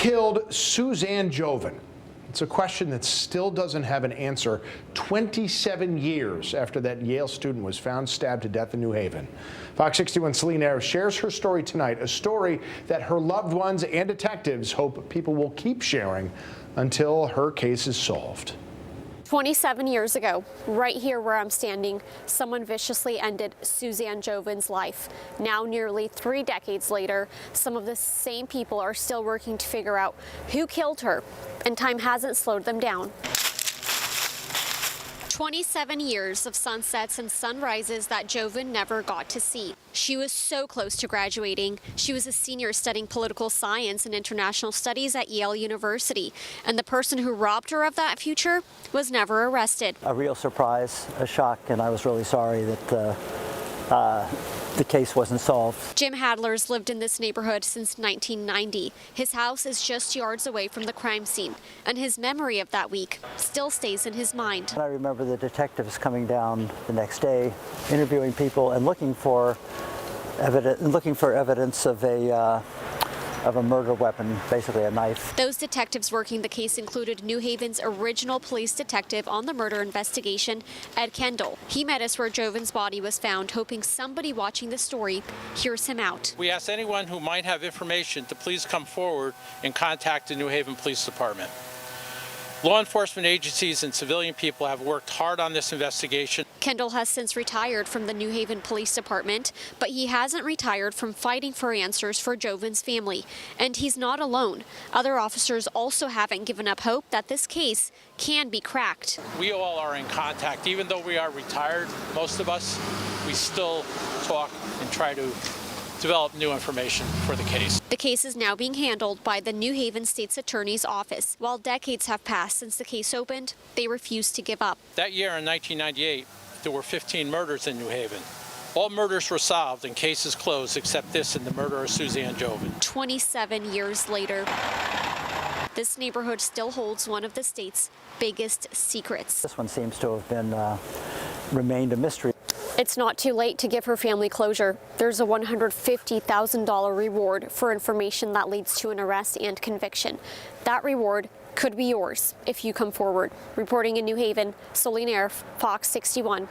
killed Suzanne Jovin? It's a question that still doesn't have an answer 27 years after that Yale student was found stabbed to death in New Haven. Fox 61's Suzanne Jovin shares her story tonight, a story that her loved ones and detectives hope people will keep sharing until her case is solved. 27 years ago, right here where I'm standing, someone viciously ended Suzanne Jovin's life. Now, nearly 3 decades later, some of the same people are still working to figure out who killed her, and time hasn't slowed them down. 27 years of sunsets and sunrises that Jovin never got to see. She was so close to graduating. She was a senior studying political science and international studies at Yale University, and the person who robbed her of that future was never arrested. A real surprise, a shock, and I was really sorry that the case wasn't solved. Jim Hadler's lived in this neighborhood since 1990. His house is just yards away from the crime scene, and his memory of that week still stays in his mind. I remember the detectives coming down the next day, interviewing people and looking for evidence of a murder weapon, basically a knife. Those detectives working the case included New Haven's original police detective on the murder investigation, Ed Kendall. He met us where Jovin's body was found, hoping somebody watching the story hears him out. We ask anyone who might have information to please come forward and contact the New Haven Police Department. Law enforcement agencies and civilian people have worked hard on this investigation. Kendall has since retired from the New Haven Police Department, but he hasn't retired from fighting for answers for Jovin's family. And he's not alone. Other officers also haven't given up hope that this case can be cracked. We all are in contact. Even though we are retired, most of us, we still talk and try to develop new information for the case. The case is now being handled by the New Haven State's Attorney's Office. While decades have passed since the case opened, they refuse to give up. That year in 1998, there were 15 murders in New Haven. All murders were solved and cases closed except this and the murder of Suzanne Jovin. 27 years later, this neighborhood still holds one of the state's biggest secrets. This one seems to have been remained a mystery. It's not too late to give her family closure. There's a $150,000 reward for information that leads to an arrest and conviction. That reward could be yours if you come forward. Reporting in New Haven, Suzanne Jovin, Fox 61.